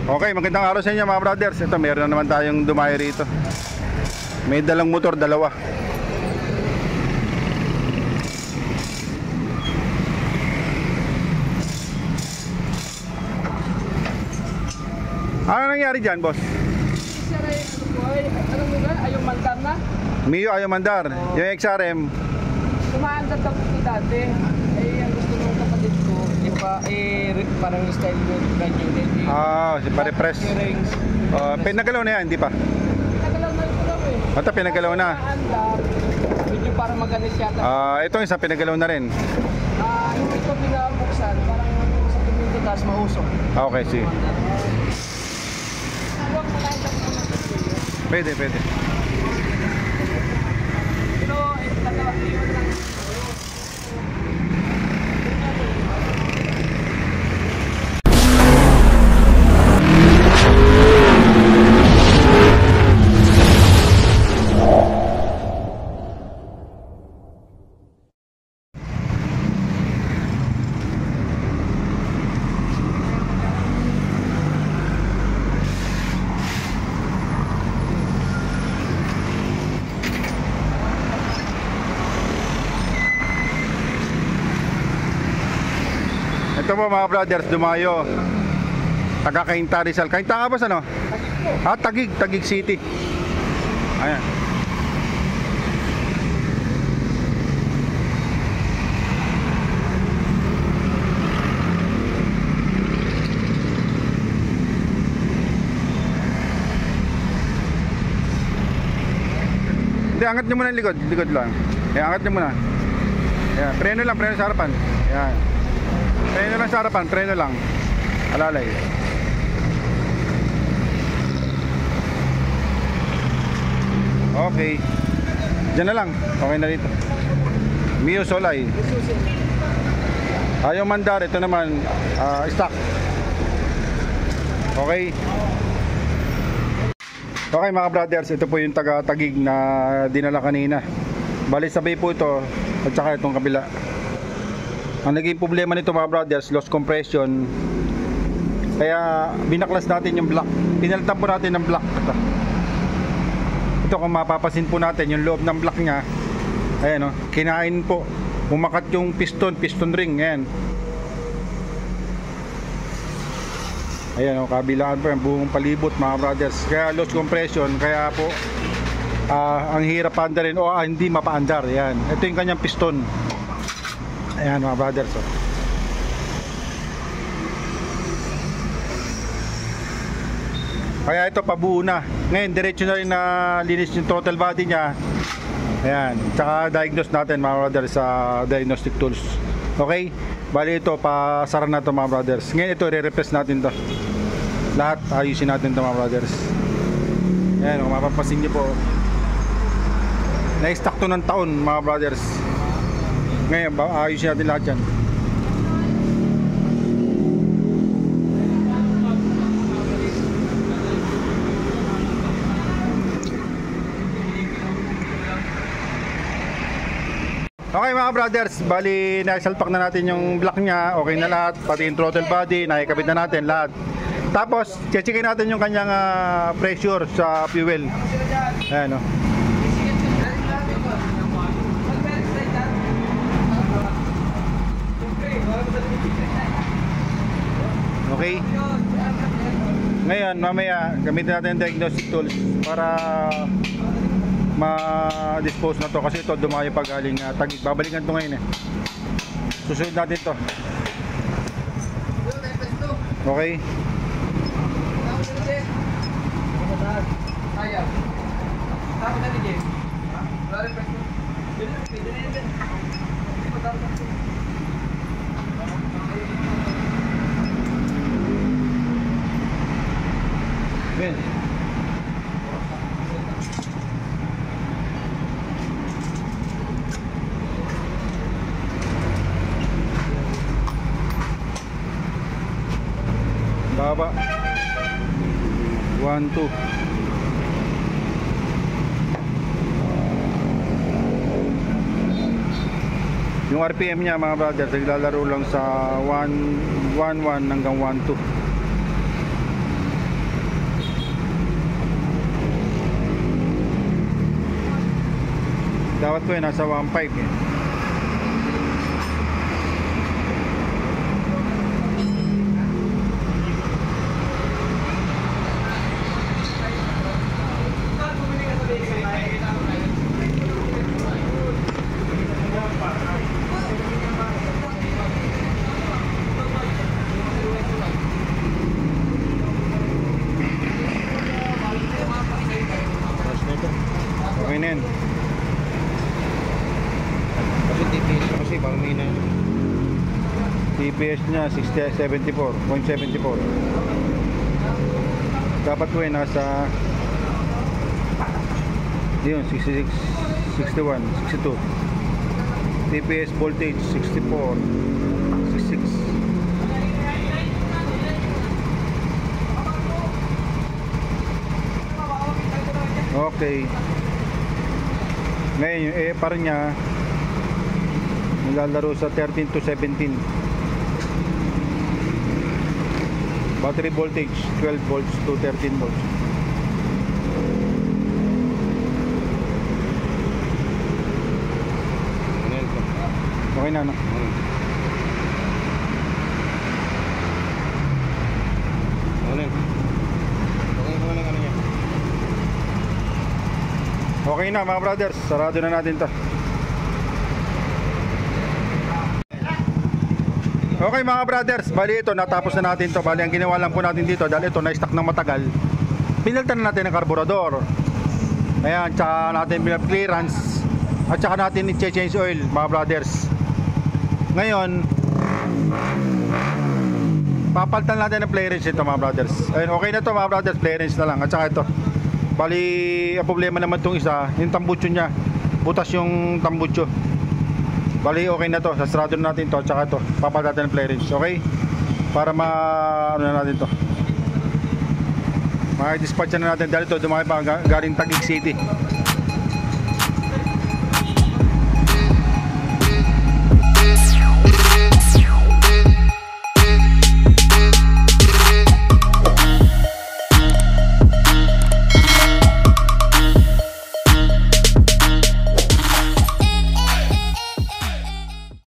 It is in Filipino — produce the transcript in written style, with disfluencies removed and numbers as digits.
Okay, magandang araw sa inyo mga brothers. Ito, meron na naman tayong dumayo rito. May dalang motor, dalawa. Ano nangyari dyan, boss? Ano mo ba? Ayaw mandar na? Mio ayaw mandar. Yung XRM Kumaandar ka po dati. Ang gusto ng kapatid ko, parang style yung ganyan din. si pare-press. Pinagalaw na yan, hindi pa? Pinagalaw na ito lang eh. Ito, pinagalaw na. Kumaandar, medyo parang maganis yata. Ito yung isa, pinagalaw na rin. Hindi ko pinabuksan, parang sa tuminto tapos mausok. Okay, sige. Huwag mo lang ito. Pwede. Pero, dalawa yun lang. Ito po mga brothers, dumayo. Taga Cainta Rizal. Cainta nga boss, ano? Taguig City. Ayan. Hindi, angat nyo muna yung likod lang. Ayan, angat nyo muna. Ayan, preno sa harapan. Ayan. Preno lang sa harapan, preno lang. Alalay. Okay. Diyan na lang. Okay na dito. Mio Solay. Ayaw mandar. Ito naman stock. Okay. Okay mga brothers, ito po yung taga-Taguig na dinala kanina. Bali sabay po ito at saka itong kabila. Ang naging problema nito mga brothers, loss compression. Kaya binaklas natin yung block. Pinalitan po natin ng block. Ito kung mapapasin po natin yung loob ng block nya. Ayan o, kinain po. Umakat yung piston ring. Ayan. Ayan o, kabilaan po yung buong palibot mga brothers. Kaya loss compression. Kaya po ang hirap paandarin o hindi mapaandar. Ayan. Ito yung kanyang piston. Ayan mga brothers, oh. Kaya ito pabuo na. Ngayon diretso na rin na linis yung throttle body nya. Ayan. Tsaka diagnose natin mga brothers sa diagnostic tools. Okay. Bali ito pasara na to mga brothers. Ngayon ito re-repress natin to. Lahat ayusin natin to mga brothers. Ayan, kung mapapasin nyo po, na-stock to ng taon mga brothers. Ngayon, ayusin natin lahat yan. Okay mga brothers, bali naisalpak na natin yung block nya. Okay na lahat, pati yung throttle body, nakikabit na natin lahat. Tapos, checkin natin yung kanyang pressure sa fuel. Ayan o. Okay. Ngayon, mamaya gamitin natin yung diagnostic tools para ma-dispose na to kasi ito dumayo pag galing Taguig. Babalikan to ngayon eh. Susunod natin to. Okay. Ben. Baba. 1, 2. Yung RPM niya mga brother, naglalaro lang sa 111 hanggang 12. Dapat ko nasa 1.5 eh. Okay na yan. Kasi TPS kasi parang may na. TPS niya 74.74. Dapat ko nasa yun 66, 61, 62. TPS voltage 64, 66. Okay. Ngayon yung par niya nilalaro sa 13 to 17. Battery voltage 12 volts to 13 volts. Okay na, no? Okay na mga brothers, sarado na natin to. Okay mga brothers, bali ito natapos na natin to. Bali ang ginawa lang po natin dito dahil ito na-stuck ng matagal, pinalitan na natin ng karburador. Ayan, tsaka natin clearance at tsaka natin i-change oil mga brothers. Ngayon papalitan natin ng clearance ito mga brothers. Ayun, okay na to mga brothers, clearance na lang. At tsaka ito, bali ang problema naman itong isa, yung tambutso niya, butas yung tambutso. Bali okay na to, sasarado na natin to. At tsaka ito, papalitan natin ng clearance. Okay, para ano na natin to, dispatch na natin dahil ito dumaki pa galing Taguig City.